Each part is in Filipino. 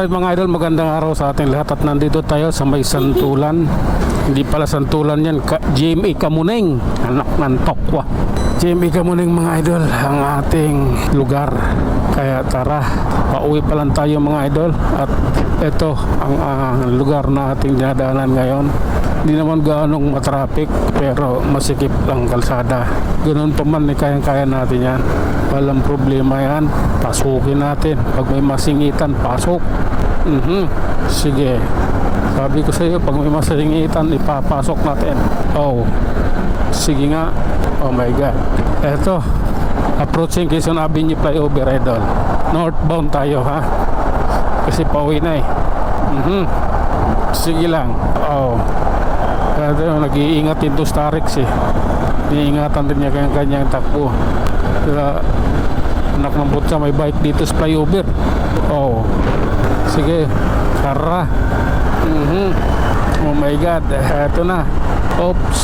Alright mga idol, magandang araw sa ating lahat at nandito tayo sa may Santulan. Hindi pala Santulan yan, GMA Kamuning, anak ng Tokwa. GMA Kamuning mga idol, ang ating lugar. Kaya tara, pauwi pa lang tayo mga idol. At ito ang lugar na ating dinadaanan ngayon. Hindi naman gaanong matraffic pero masikip lang kalsada. Ganoon pa man, kayang-kaya natin yan. Walang problema yan. Pasukin natin. Pag may masingitan, pasok. Sige. Sabi ko sa iyo, pag may masingitan, ipapasok natin. Oh. Sige nga. Oh my God. Eto. Approaching Quezon Avenue Flyover, idol. Northbound tayo, ha? Kasi pauwi na eh. Sige lang. Oh. Eto, nag-iingat din to Starix eh. Iingatan din niya kanyang takbo. Kaya anak ng butsa, may bike dito sa flyover. Oh. Sige. Tara. Oh my God. Eto na. Oops.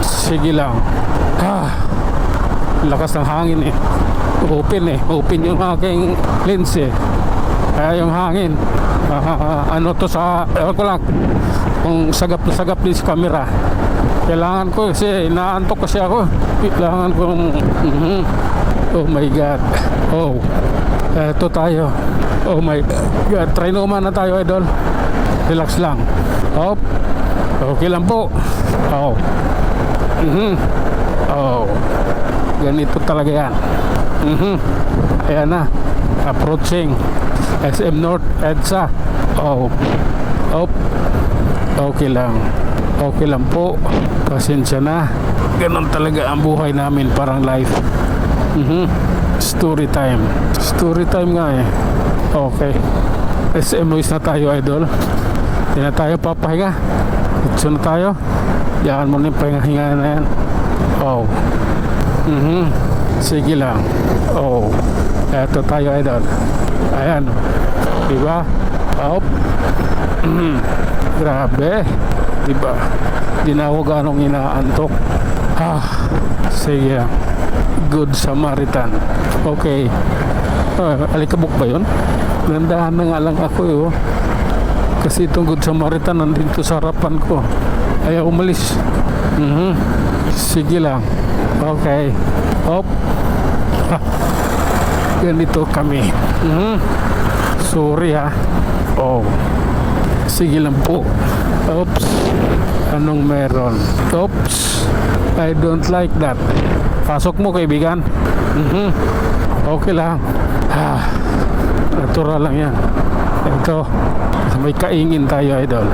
Sige lang. Lakas ng hangin eh. Open yung aking lens eh. Kaya yung hangin. Ano to sa ewan ko lang kung sagap na sagap din sa camera. Kailangan ko kasi inaantok kasi ako. Kailangan ko oh my God. Oh. Eto tayo. Oh my God. Try naman na tayo, idol. Relax lang. Hop. Okay lang po. Oh. Oh. Ganito talaga yan. Ayan na. Approaching SM North EDSA. Oh. Hop. Okay lang. Okay lang po. Pasensya na. Ganon talaga ang buhay namin, parang life. Story time. Story time nga eh. Okay. SM Luis na tayo, idol. Hindi na tayo papahinga. Itso na tayo. Diyan mo na yung pahinga na yan. Oh. Sige lang. Oh. Eto tayo, idol. Ayan. Diba? Oh. Grabe. Diba? Di na ako ganong inaantok. Sige. Good Samaritan. Okay. Alikabok ba yun? Nandahan na nga lang ako eh. Kasi itong Good Samaritan nandito sa harapan ko. Ayaw umalis. Sige lang. Okay. Hop. Ganito kami. Sorry ha. Oh. Sige lang po. Oops. Anong meron? Oops. I don't like that. Pasok mo, kaibigan. Okay lang. Natural lang yan. Ito. May kaingin tayo, idol.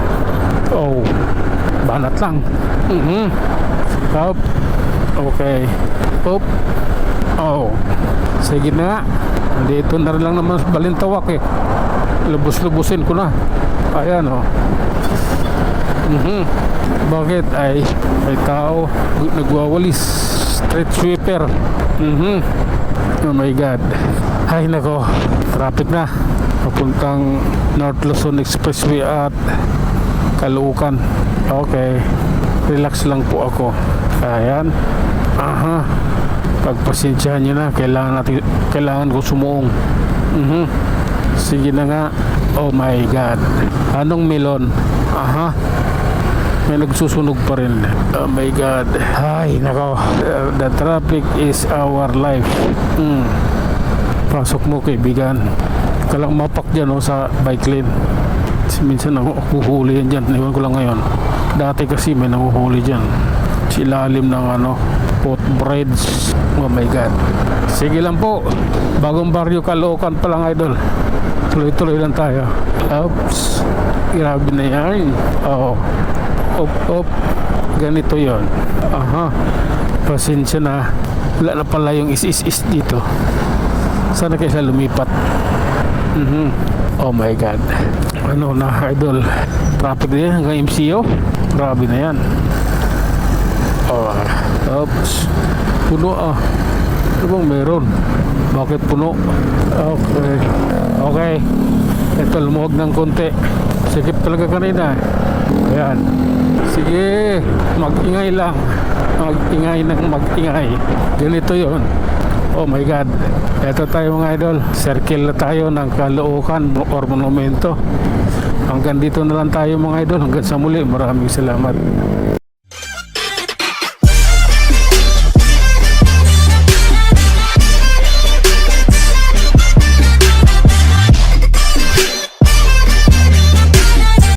Oh. Banat lang. Hop. Okay. Hop. Oh. Sige na. Dito na rin lang naman sa Balintawak eh. Lubos-lubusin ko na. Ayan oh. Bakit ay may tao nagwawalis, street sweeper. Oh my God. Ay nako, traffic na papuntang North Luzon Expressway at Caloocan. Okay, relax lang po ako. Ayan. Pagpasensyahan nyo na, kailangan ko sumuong. Sige na nga. Oh my God. Anong melon? May nagsusunog pa rin. Oh my God. Ay nako. The traffic is our life. Pasok mo, kaibigan. Kalang mapak dyan sa bike lane. Minsan nahuhuli yan dyan. Iwan ko lang ngayon. Dati kasi may nahuhuli dyan. Silalim ng footbridge. Oh my God. Sige lang po. Bagong baryo Caloocan pa lang, idol. Tuloy-tuloy lang tayo. Oops. Grabe na yan. Oh. Op. Ganito yon. Pasensya na. Wala na pala yung is dito. Sana kaysa lumipat. Oh my God. Ano na, idol? Traffic na yan hanggang MCO. Grabe na yan. Oh. Oops. Puno Ano bang meron? Bakit puno? Okay. Ito, lumuhog ng konti. Sikip talaga kanina. Ayan. Sige, mag-ingay lang. Mag-ingay ng mag-ingay. Ganito yon. Oh my God. Ito tayo mga idol. Circle na tayo ng Caloocan or Monumento. Hanggang dito na lang tayo mga idol. Hanggang sa muli. Maraming salamat.